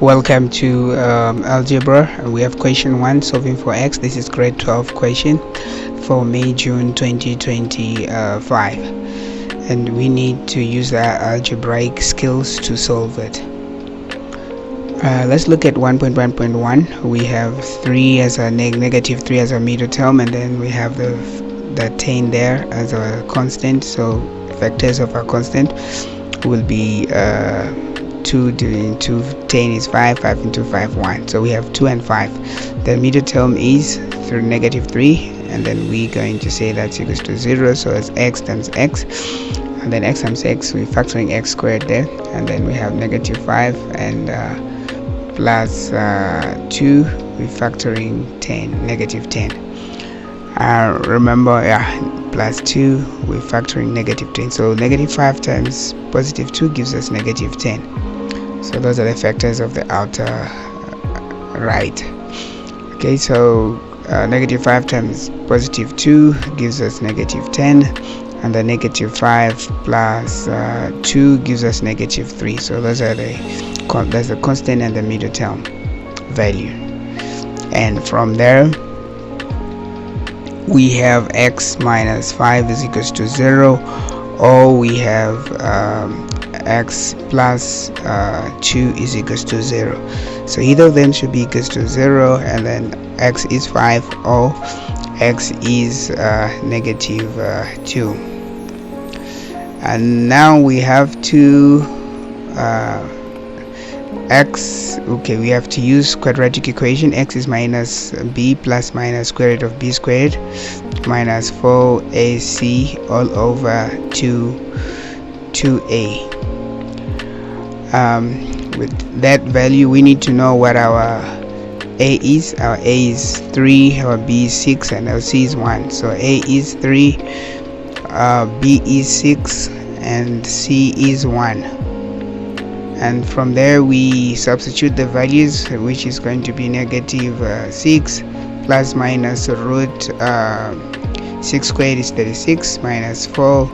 Welcome to Algebra. We have question 1, solving for x. This is grade 12 question for May-June 2025. And we need to use our algebraic skills to solve it. Let's look at 1.1.1. We have 3 as a negative 3 as a middle term, and then we have the 10 there as a constant. So factors of our constant will be 2 into 10 is 5, 5 into 5, 1. So we have 2 and 5. The middle term is through negative 3, and then we're going to say that's equals to 0. So it's x times x, and then x times x, we're factoring x squared there, and then we have negative 5 and plus 2, we're factoring 10, negative 10. Remember, plus 2, we're factoring negative 10. So negative 5 times positive 2 gives us negative 10. So those are the factors of the outer right. Okay, so negative 5 times positive 2 gives us negative 10, and the negative 5 plus 2 gives us negative 3. So those are that's the constant and the middle term value. And from there we have x minus 5 is equals to 0, or we have x plus 2 is equals to 0. So either of them should be equals to 0, and then x is 5 or x is negative 2. And now we have to we have to use quadratic equation. X is minus b plus minus square root of b squared minus 4ac all over 2a. With that value, we need to know what our a is. Our a is 3, our b is 6, and our c is 1. So a is 3, b is 6, and c is 1. And from there we substitute the values, which is going to be negative 6 plus minus root 6 squared is 36 minus 4.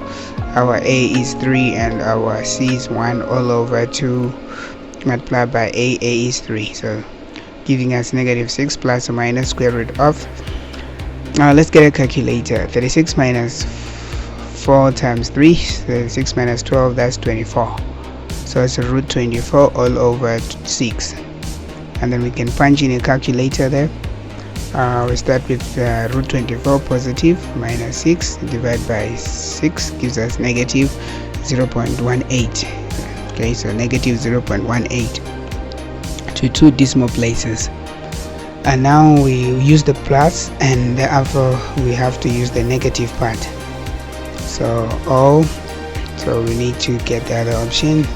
Our a is 3 and our c is 1 all over 2 multiplied by a is 3. So giving us negative 6 plus or minus square root of. Let's get a calculator. 36 minus 4 times 3, 36 minus 12, that's 24. So it's a root 24 all over 6. And then we can punch in a calculator there. We start with root 24 positive minus 6 divided by 6 gives us negative 0.18. Okay, so negative 0.18 to 2 decimal places. And now we use the plus, and therefore we have to use the negative part. So we need to get the other option.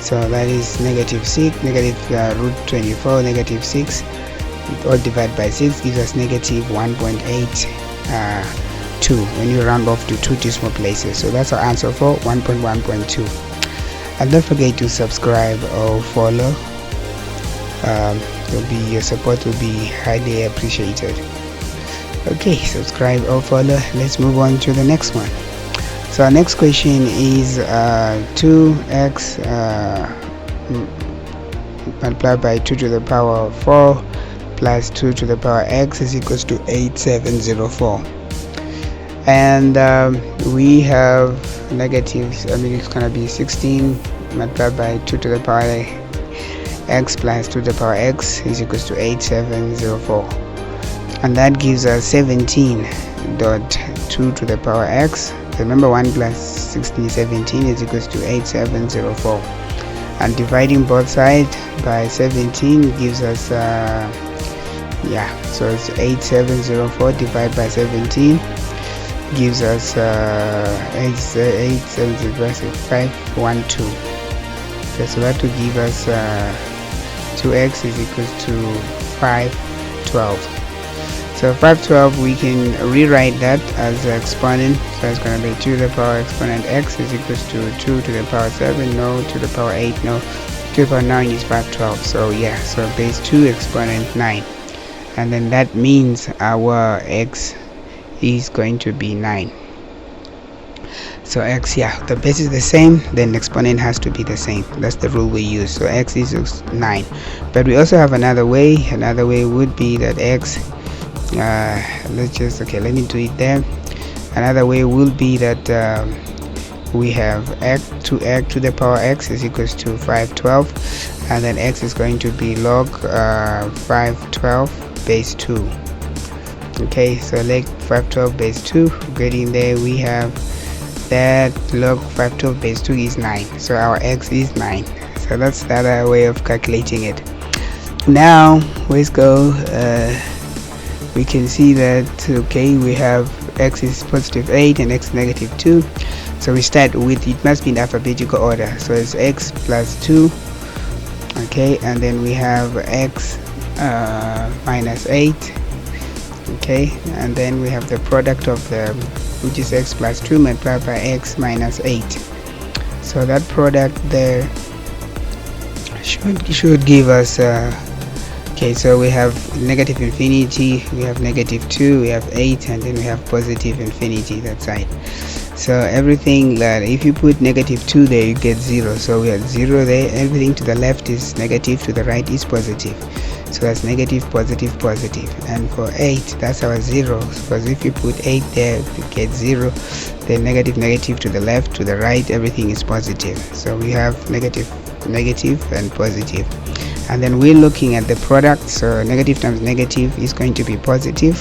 So that is negative 6, negative root 24, negative 6, all divided by 6 gives us negative 1.82 when you round off to 2 decimal places. So that's our answer for 1.1.2. And don't forget to subscribe or follow. Your support will be highly appreciated. Okay, subscribe or follow. Let's move on to the next one. So our next question is 2x multiplied by 2 to the power of 4 plus 2 to the power x is equals to 8704. And we have negatives. It's gonna be 16 multiplied by 2 to the power x plus 2 to the power x is equals to 8704, and that gives us 17.2 to the power x. Remember, 1 plus 16 is 17 is equals to 8704, and dividing both sides by 17 gives us so it's 8704 divided by 17 gives us 512. Okay, so that will give us 2x is equals to 512. So 512, we can rewrite that as an exponent. So it's going to be 2 to the power exponent x is equals to 2 to the power 7, no, to the power 8, no, 2 to the power 9 is 512. So so base 2 exponent 9. And then that means our x is going to be 9. So x, yeah, the base is the same, then the exponent has to be the same. That's the rule we use. So x is 9. But we also have another way. Another way would be that x, let me do it there. Another way will be that we have x to the power x is equals to 512, and then x is going to be log 512 base 2. Okay, so like 512 base 2, getting there, we have that log 512 base 2 is 9, so our x is 9. So that's the other way of calculating it. Now let's go, we can see that, okay, we have x is positive 8 and x negative 2. So we start with, it must be in alphabetical order, so it's x plus 2, okay, and then we have x minus 8, okay, and then we have the product of the, which is x plus 2 multiplied by x minus 8. So that product there should give us okay, so we have negative infinity, we have negative 2, we have 8, and then we have positive infinity that side. So everything that, if you put negative 2 there, you get 0. So we have 0 there. Everything to the left is negative, to the right is positive. So that's negative, positive, positive. And for 8, that's our 0, because if you put 8 there, you get 0. Then negative, negative to the left, to the right, everything is positive. So we have negative, negative, and positive. And then we're looking at the product. So negative times negative is going to be positive.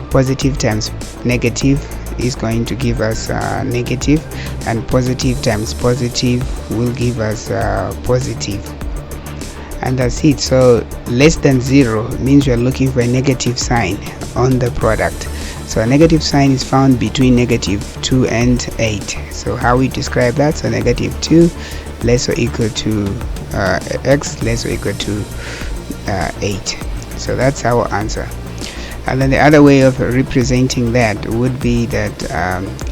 Positive times negative is going to give us negative, and positive times positive will give us positive. And that's it. So less than 0 means you're looking for a negative sign on the product. So a negative sign is found between negative 2 and 8. So how we describe that? So negative 2 less or equal to x less or equal to 8. So that's our answer. And then the other way of representing that would be that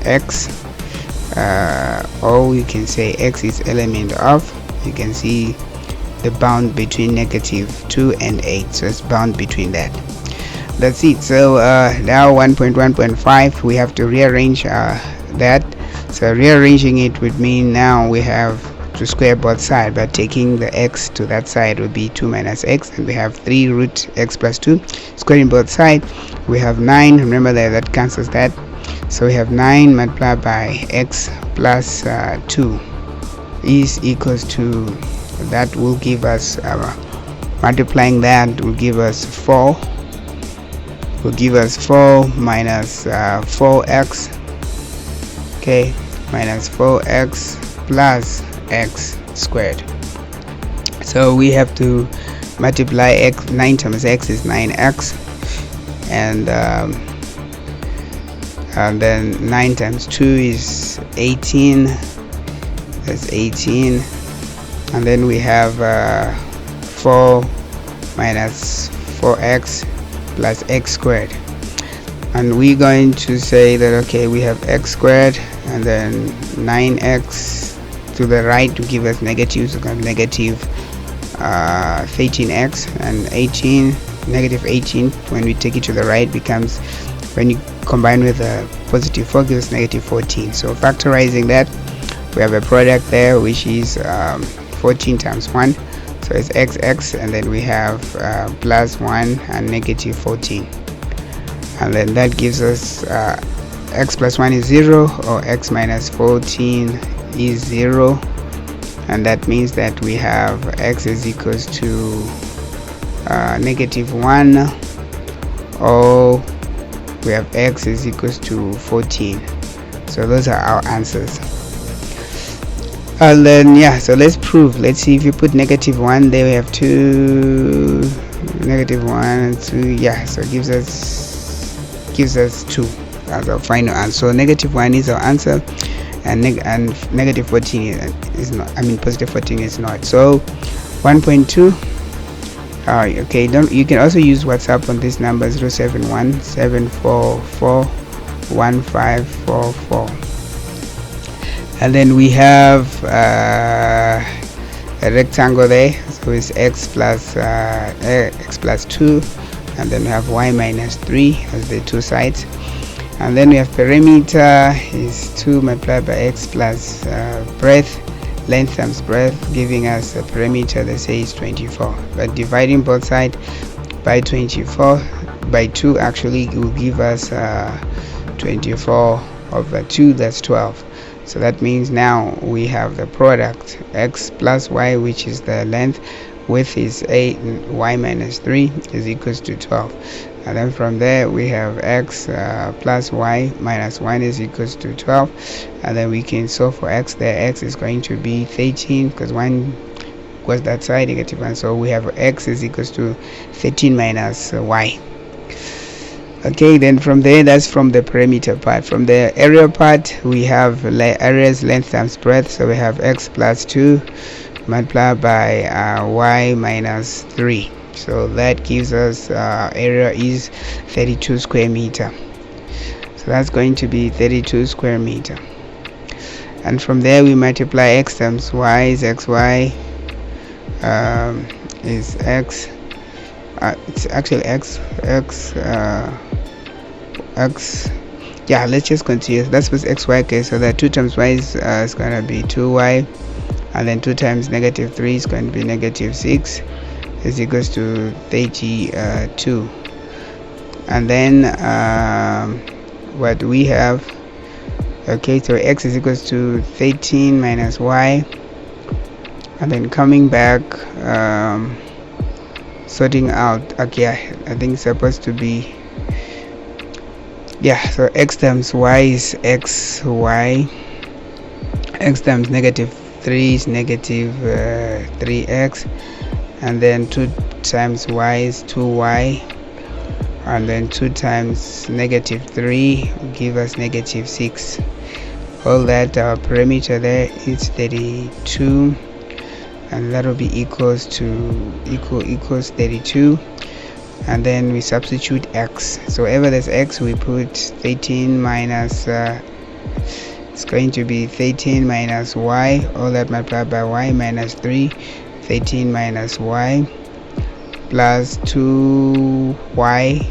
x, or you can say x is element of, you can see the bound between negative 2 and 8, so it's bound between that. That's it. So now 1.1.5, we have to rearrange that. So rearranging it would mean now we have to square both sides, but taking the x to that side would be 2 minus x, and we have 3 root x plus 2. Squaring both sides, we have 9. Remember that cancels that. So we have 9 multiplied by x plus 2 is equals to, that will give us, multiplying that will give us 4. Will give us 4 minus 4x, okay, minus 4x plus x squared. So we have to multiply x. 9 times x is 9x, and then 9 times 2 is 18. That's 18. And then we have 4 minus 4x plus x squared. And we're going to say that, okay, we have x squared, and then 9x to the right to give us negative, so we have negative 13x, and 18, negative 18 when we take it to the right becomes, when you combine with a positive 4, gives us negative 14. So factorizing that, we have a product there which is 14 times 1, so it's xx, and then we have plus 1 and negative 14, and then that gives us x plus 1 is 0, or x minus 14 is 0, and that means that we have x is equals to negative 1, or we have x is equals to 14. So those are our answers. And then yeah, so let's prove. Let's see, if you put negative 1 there, we have 2, negative 1 and 2, yeah, so it gives us 2 as our final answer. So negative 1 is our answer, and negative 14 is not, I mean positive 14 is not. So 1.2, okay, you can also use WhatsApp on this number 071-744-1544, and then we have a rectangle there, so it's x plus 2, and then we have y minus 3 as the two sides. And then we have perimeter is 2 multiplied by x plus breadth, length times breadth, giving us a perimeter that says 24. But dividing both sides by 24 by 2 actually will give us 24 over 2, that's 12. So that means now we have the product x plus y, which is the length, width is 8, y minus 3 is equals to 12. And then from there we have x plus y minus 1 is equals to 12. And then we can solve for x there. X is going to be 13 because 1 goes that side, negative 1. So we have x is equals to 13 minus y. Okay, then from there, that's from the perimeter part. From the area part, we have area's length times breadth. So we have x plus 2 multiplied by y minus 3. So that gives us area is 32 square meter. So that's going to be 32 square meter. And from there we multiply x times y is xy is x. It's actually x. Yeah, let's just continue. That's with xy. Okay, so that 2 times y is going to be 2y, and then 2 times negative 3 is going to be negative 6 is equals to 32. And then what we have, okay, so x is equals to 13 minus y, and then coming back sorting out, okay, I think it's supposed to be, yeah, so x times y is xy, x times negative 3 is negative 3x, and then 2 times y is 2y, and then 2 times negative 3 will give us negative 6. All that our perimeter there is 32, and that will be equals 32. And then we substitute x. So wherever there's x, we put 13 minus it's going to be 13 minus y, all that multiplied by y minus 3, 13 minus y plus 2y.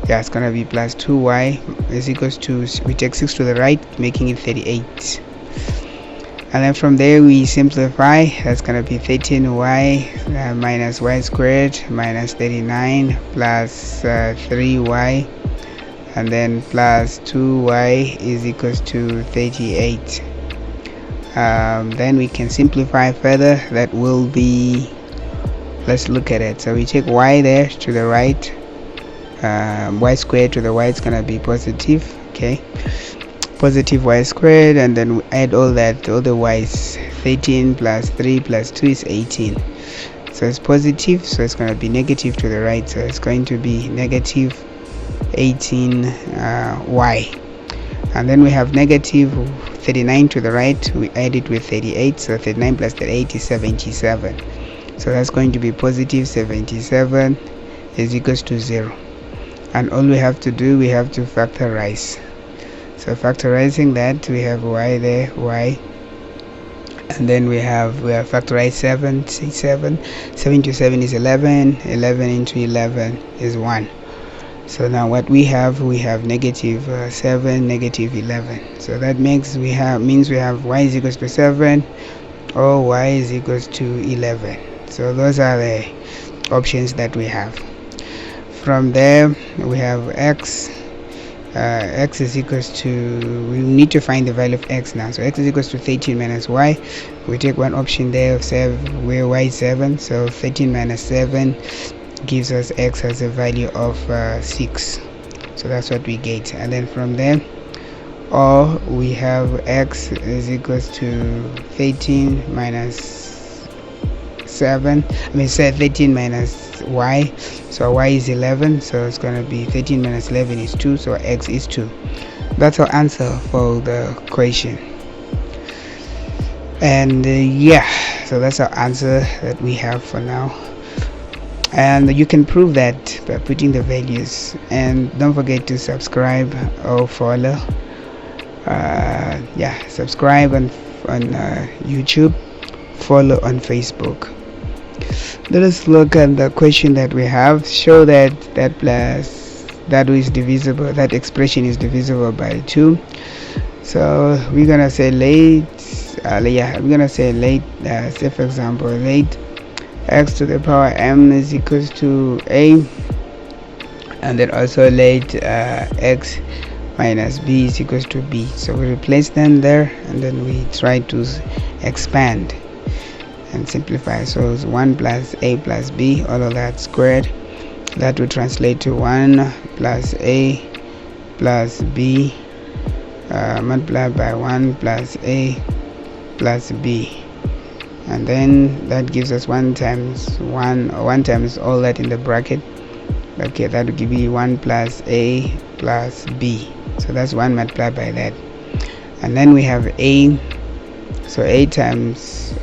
Yeah, it's gonna be plus 2y is equals to, we take 6 to the right, making it 38. And then from there we simplify. That's gonna be 13y minus y squared minus 39 plus 3y, and then plus 2y is equals to 38. Then we can simplify further. That will be, let's look at it. So we take y there to the right, y squared to the y is gonna be positive, okay, positive y squared, and then we add all that, all the y's. 13 plus 3 plus 2 is 18. So it's positive, so it's going to be negative to the right, so it's going to be negative 18 y. And then we have negative 39 to the right, we add it with 38, so 39 plus 38 is 77. So that's going to be positive 77 is equals to 0. And all we have to do, we have to factorize. So factorizing that, we have y there, y, and then we have factorized 7 to 7 is 11, 11 into 11 is 1. So now what we have negative 7, negative 11. So that means we have y is equals to 7 or y is equals to 11. So those are the options that we have. From there we have x. X is equals to, we need to find the value of x now. So x is equals to 13 minus y. We take one option there of 7 where y is 7, so 13 minus 7 gives us x as a value of 6. So that's what we get. And then from there, or we have x is equals to 13 minus 7, I mean say 13 minus y, so y is 11, so it's going to be 13 minus 11 is 2, so x is 2. That's our answer for the question. And yeah, so that's our answer that we have for now, and you can prove that by putting the values. And don't forget to subscribe or follow. Yeah, subscribe on YouTube, follow on Facebook. Let us look at the question that we have. Show that that is divisible, that expression is divisible by 2. So we're gonna say late we're gonna say late say for example late x to the power m is equals to a, and then also late x minus b is equals to b. So we replace them there, and then we try to expand and simplify. So it's 1 plus a plus b, all of that squared. That will translate to 1 plus a plus b multiplied by 1 plus a plus b, and then that gives us 1 times 1, or 1 times all that in the bracket. Okay, that will give you 1 plus a plus b. So that's 1 multiplied by that, and then we have a. So a times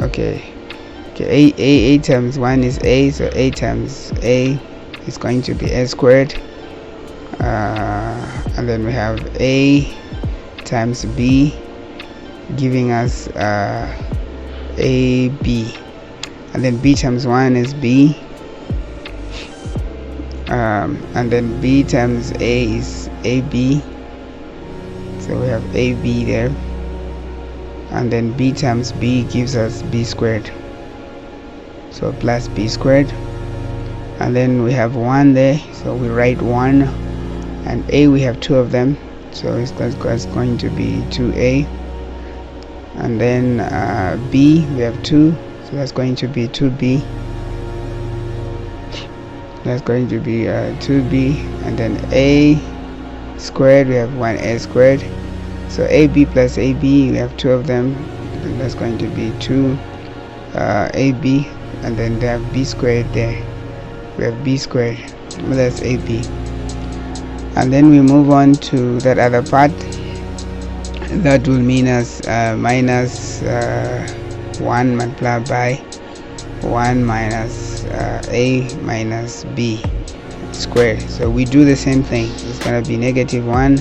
a times 1 is a, so a times a is going to be a squared, and then we have a times b, giving us a b, and then b times 1 is b, and then b times a is ab, so we have ab there, and then b times b gives us b squared, so plus b squared, and then we have 1 there, so we write 1, and a we have 2 of them, so it's going to be 2a, and then b we have 2, so that's going to be 2b, that's going to be 2b, and then a squared we have 1a squared, so ab plus ab we have 2 of them, and that's going to be 2 ab, and then they have b squared there, we have b squared, well, that's ab, and then we move on to that other part. That will mean us minus 1 multiplied by 1 minus a minus b squared. So we do the same thing. It's going to be negative 1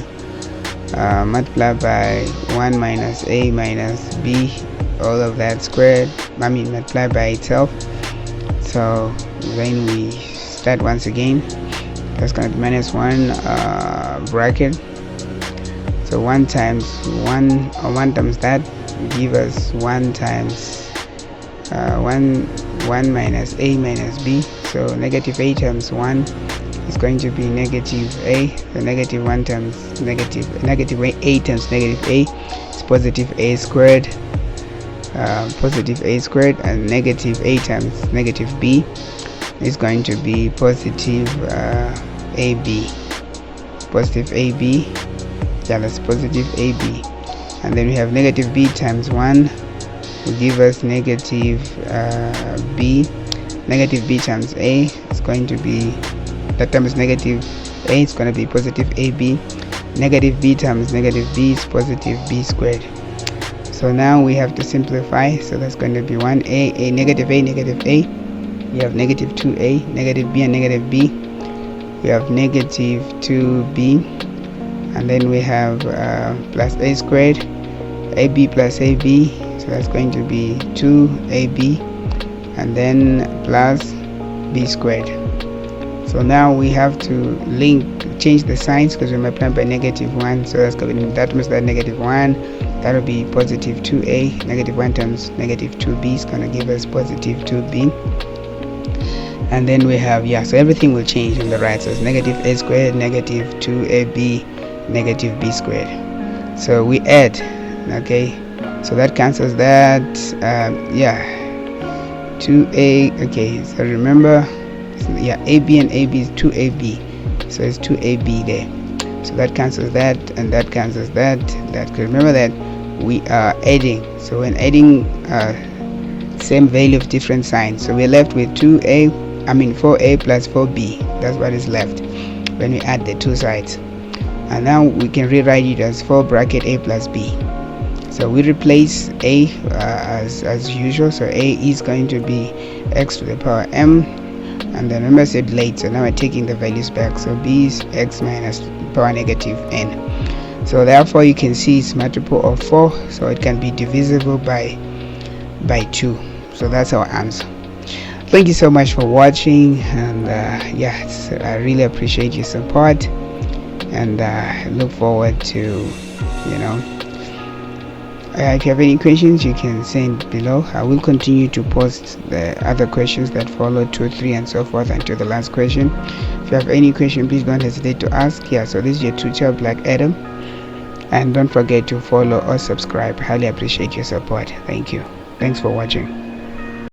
multiplied by 1 minus a minus b, all of that squared, multiplied by itself. So then we start once again. That's going to be minus 1 bracket. So 1 times 1, or 1 times that give us 1 times 1 minus a minus b. So negative a times 1 is going to be negative a. So negative 1 times negative a times negative a is positive a squared. Positive a squared, and negative a times negative b is going to be positive ab. Positive ab. Yeah, that's positive ab, and then we have negative b times 1 will give us negative b. Negative b times a is going to be, that term is negative a, it's going to be positive ab. Negative b times negative b is positive b squared. So now we have to simplify, so that's going to be 1a, negative a, negative a, we have negative 2a, negative b and negative b, we have negative 2b, and then we have plus a squared, ab plus ab, so that's going to be 2ab, and then plus b squared. So now we have to change the signs, because we multiply by negative 1, so that's going to be, that means that negative 1, that will be positive 2a, negative 1 times negative 2b is going to give us positive 2b, and then we have, so everything will change on the right, so it's negative a squared, negative 2ab, negative b squared. So we add, okay, so that cancels that, 2a, okay, so remember, ab and ab is 2ab, so it's 2ab there, so that cancels that, and that cancels that, remember that we are adding, so when adding same value of different signs, so we're left with 4a plus 4b, that's what is left when we add the two sides. And now we can rewrite it as 4 bracket a plus b. So we replace a as usual, so a is going to be x to the power m, and then remember I said late, so now we're taking the values back, so b is x minus power negative n. So therefore you can see it's multiple of 4, so it can be divisible by 2. So that's our answer. Thank you so much for watching, and I really appreciate your support. and look forward to, if you have any questions, you can send below. I will continue to post the other questions that follow, 2, 3, and so forth until the last question. If you have any question, please don't hesitate to ask. Yeah, so this is your tutor, Black Adam, and don't forget to follow or subscribe. Highly appreciate your support. Thank you. Thanks for watching.